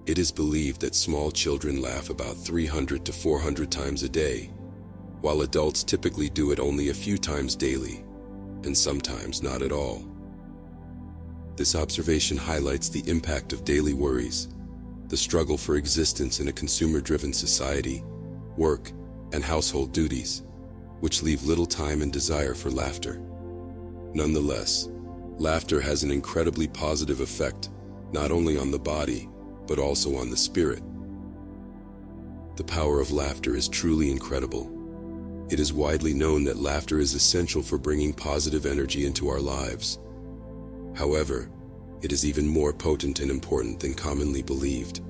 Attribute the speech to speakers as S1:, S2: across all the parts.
S1: It is believed that small children laugh about 300 to 400 times a day, while adults typically do it only a few times daily, and sometimes not at all. This observation highlights the impact of daily worries, the struggle for existence in a consumer-driven society, work, and household duties, which leave little time and desire for laughter. Nonetheless, laughter has an incredibly positive effect, not only on the body, but also on the spirit. The power of laughter is truly incredible. It is widely known that laughter is essential for bringing positive energy into our lives. However, it is even more potent and important than commonly believed.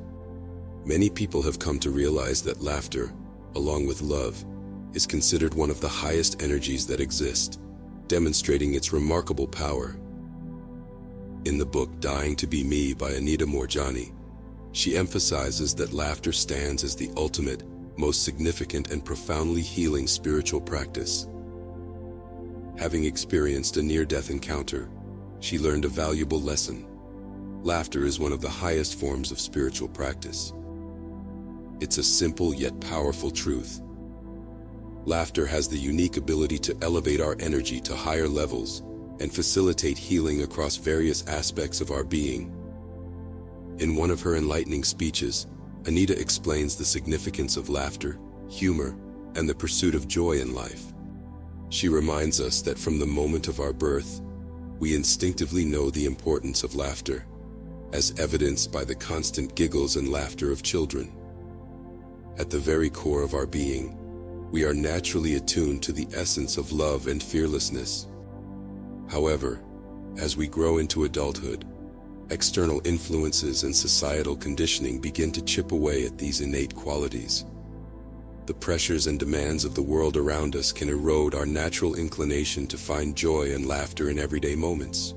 S1: Many people have come to realize that laughter, along with love, is considered one of the highest energies that exist, demonstrating its remarkable power. In the book Dying to Be Me by Anita Moorjani, she emphasizes that laughter stands as the ultimate, most significant and profoundly healing spiritual practice. Having experienced a near-death encounter, she learned a valuable lesson. Laughter is one of the highest forms of spiritual practice. It's a simple yet powerful truth. Laughter has the unique ability to elevate our energy to higher levels and facilitate healing across various aspects of our being. In one of her enlightening speeches, Anita explains the significance of laughter, humor, and the pursuit of joy in life. She reminds us that from the moment of our birth, we instinctively know the importance of laughter, as evidenced by the constant giggles and laughter of children. At the very core of our being, we are naturally attuned to the essence of love and fearlessness. However, as we grow into adulthood, external influences and societal conditioning begin to chip away at these innate qualities. The pressures and demands of the world around us can erode our natural inclination to find joy and laughter in everyday moments.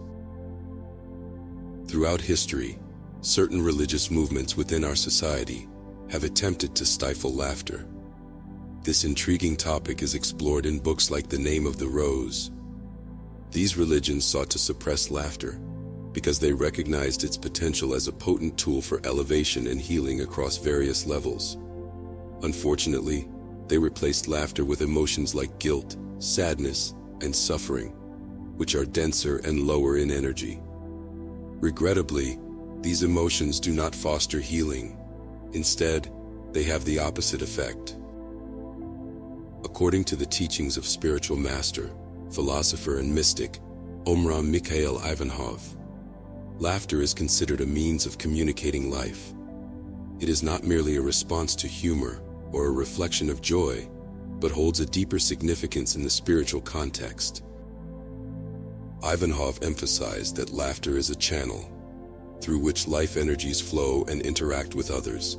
S1: Throughout history, certain religious movements within our society have attempted to stifle laughter. This intriguing topic is explored in books like The Name of the Rose. These religions sought to suppress laughter because they recognized its potential as a potent tool for elevation and healing across various levels. Unfortunately, they replaced laughter with emotions like guilt, sadness, and suffering, which are denser and lower in energy. Regrettably, these emotions do not foster healing. Instead, they have the opposite effect. According to the teachings of spiritual master, philosopher, and mystic, Omram Mikhail Ivanov, laughter is considered a means of communicating life. It is not merely a response to humor or a reflection of joy, but holds a deeper significance in the spiritual context. Ivanov emphasized that laughter is a channel through which life energies flow and interact with others.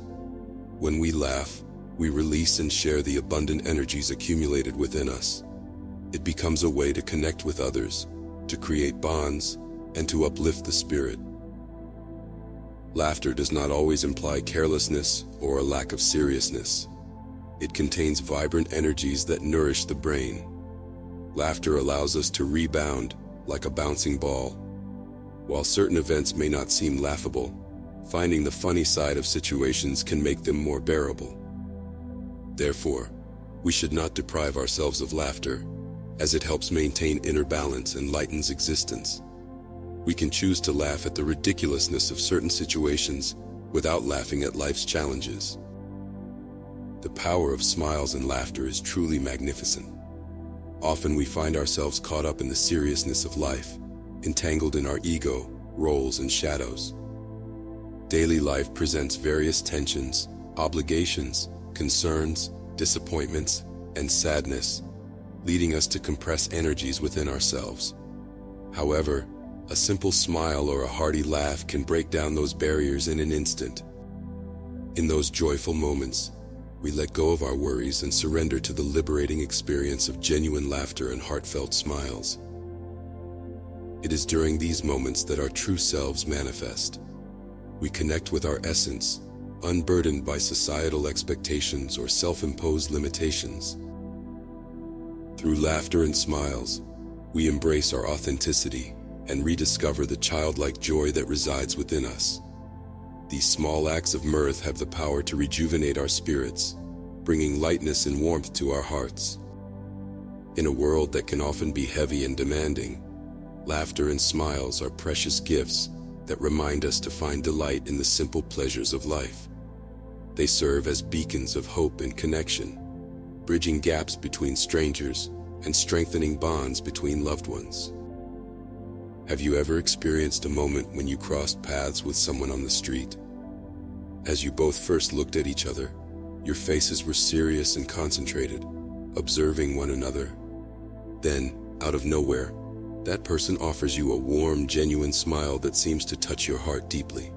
S1: When we laugh, we release and share the abundant energies accumulated within us. It becomes a way to connect with others, to create bonds, and to uplift the spirit. Laughter does not always imply carelessness or a lack of seriousness. It contains vibrant energies that nourish the brain. Laughter allows us to rebound like a bouncing ball. While certain events may not seem laughable, finding the funny side of situations can make them more bearable. Therefore, we should not deprive ourselves of laughter, as it helps maintain inner balance and lightens existence. We can choose to laugh at the ridiculousness of certain situations without laughing at life's challenges. The power of smiles and laughter is truly magnificent. Often we find ourselves caught up in the seriousness of life, entangled in our ego, roles, and shadows. Daily life presents various tensions, obligations, concerns, disappointments, and sadness, leading us to compress energies within ourselves. However, a simple smile or a hearty laugh can break down those barriers in an instant. In those joyful moments, we let go of our worries and surrender to the liberating experience of genuine laughter and heartfelt smiles. It is during these moments that our true selves manifest. We connect with our essence, unburdened by societal expectations or self-imposed limitations. Through laughter and smiles, we embrace our authenticity and rediscover the childlike joy that resides within us. These small acts of mirth have the power to rejuvenate our spirits, bringing lightness and warmth to our hearts. In a world that can often be heavy and demanding, laughter and smiles are precious gifts that remind us to find delight in the simple pleasures of life. They serve as beacons of hope and connection, bridging gaps between strangers and strengthening bonds between loved ones. Have you ever experienced a moment when you crossed paths with someone on the street? As you both first looked at each other, your faces were serious and concentrated, observing one another. Then, out of nowhere, that person offers you a warm, genuine smile that seems to touch your heart deeply.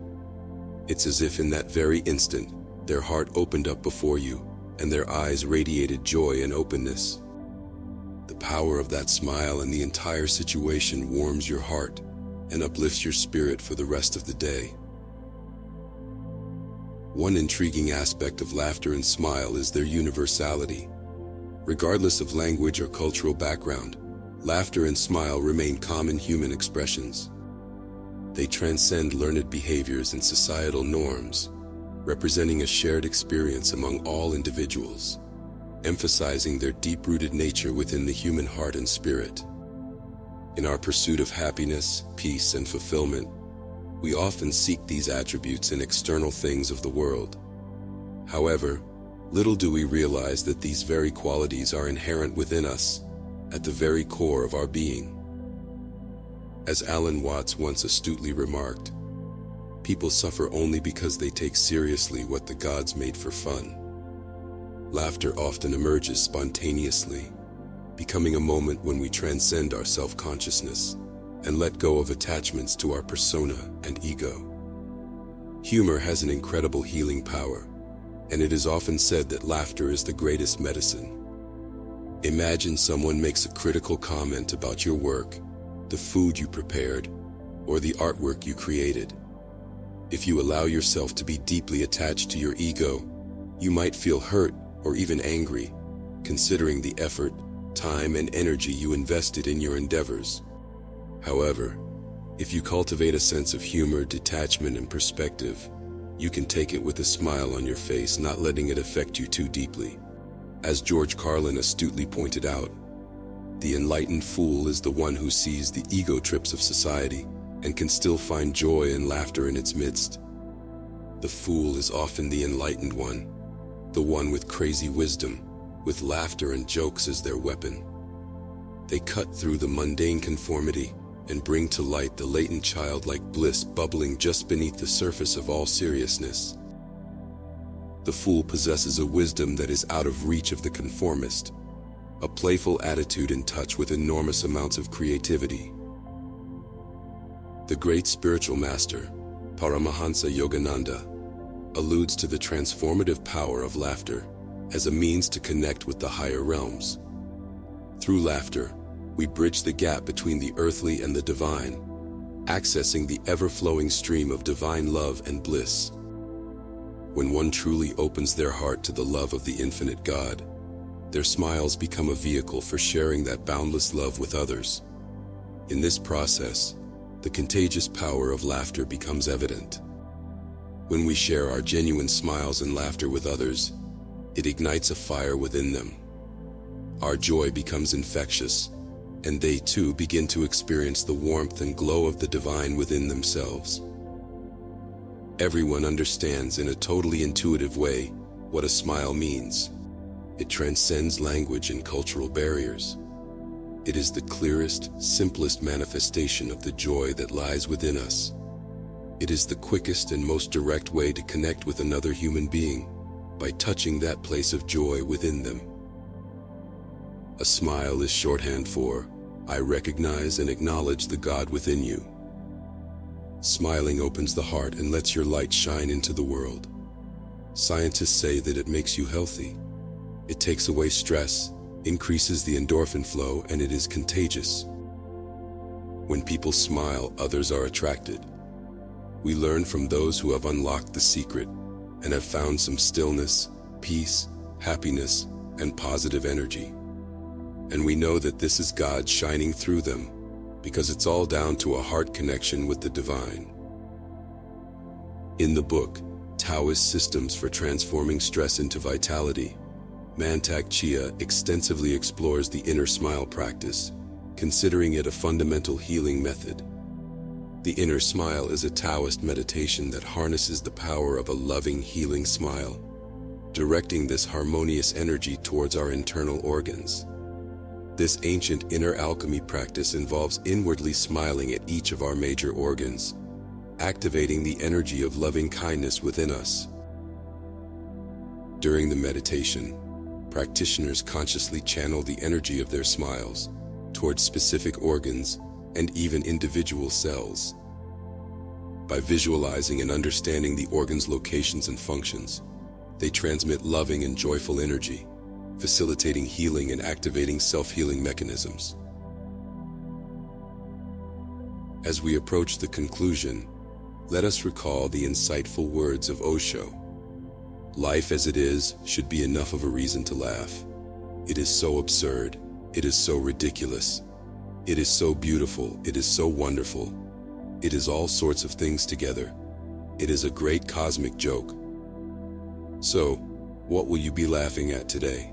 S1: It's as if in that very instant, their heart opened up before you, and their eyes radiated joy and openness. The power of that smile and the entire situation warms your heart and uplifts your spirit for the rest of the day. One intriguing aspect of laughter and smile is their universality. Regardless of language or cultural background, laughter and smile remain common human expressions. They transcend learned behaviors and societal norms, representing a shared experience among all individuals, emphasizing their deep-rooted nature within the human heart and spirit. In our pursuit of happiness, peace, and fulfillment, we often seek these attributes in external things of the world. However, little do we realize that these very qualities are inherent within us, at the very core of our being. As Alan Watts once astutely remarked, people suffer only because they take seriously what the gods made for fun. Laughter often emerges spontaneously, becoming a moment when we transcend our self-consciousness and let go of attachments to our persona and ego. Humor has an incredible healing power, and it is often said that laughter is the greatest medicine. Imagine someone makes a critical comment about your work, the food you prepared, or the artwork you created. If you allow yourself to be deeply attached to your ego, you might feel hurt or even angry, considering the effort, time, and energy you invested in your endeavors. However, if you cultivate a sense of humor, detachment, and perspective, you can take it with a smile on your face, not letting it affect you too deeply. As George Carlin astutely pointed out, the enlightened fool is the one who sees the ego trips of society and can still find joy and laughter in its midst. The fool is often the enlightened one, the one with crazy wisdom, with laughter and jokes as their weapon. They cut through the mundane conformity and bring to light the latent childlike bliss bubbling just beneath the surface of all seriousness. The fool possesses a wisdom that is out of reach of the conformist, a playful attitude in touch with enormous amounts of creativity. The great spiritual master, Paramahansa Yogananda, alludes to the transformative power of laughter as a means to connect with the higher realms. Through laughter, we bridge the gap between the earthly and the divine, accessing the ever-flowing stream of divine love and bliss. When one truly opens their heart to the love of the infinite God, their smiles become a vehicle for sharing that boundless love with others. In this process, the contagious power of laughter becomes evident. When we share our genuine smiles and laughter with others, it ignites a fire within them. Our joy becomes infectious, and they too begin to experience the warmth and glow of the divine within themselves. Everyone understands in a totally intuitive way what a smile means. It transcends language and cultural barriers. It is the clearest, simplest manifestation of the joy that lies within us. It is the quickest and most direct way to connect with another human being, by touching that place of joy within them. A smile is shorthand for, I recognize and acknowledge the God within you. Smiling opens the heart and lets your light shine into the world. Scientists say that it makes you healthy. It takes away stress, increases the endorphin flow, and it is contagious. When people smile, others are attracted. We learn from those who have unlocked the secret and have found some stillness, peace, happiness, and positive energy. And we know that this is God shining through them, because it's all down to a heart connection with the divine. In the book, Taoist Systems for Transforming Stress into Vitality, Mantak Chia extensively explores the inner smile practice, considering it a fundamental healing method. The inner smile is a Taoist meditation that harnesses the power of a loving, healing smile, directing this harmonious energy towards our internal organs. This ancient inner alchemy practice involves inwardly smiling at each of our major organs, activating the energy of loving kindness within us. During the meditation, practitioners consciously channel the energy of their smiles towards specific organs and even individual cells. By visualizing and understanding the organ's locations and functions, they transmit loving and joyful energy, facilitating healing and activating self-healing mechanisms. As we approach the conclusion, let us recall the insightful words of Osho. Life as it is should be enough of a reason to laugh. It is so absurd. It is so ridiculous. It is so beautiful. It is so wonderful. It is all sorts of things together. It is a great cosmic joke. So, what will you be laughing at today?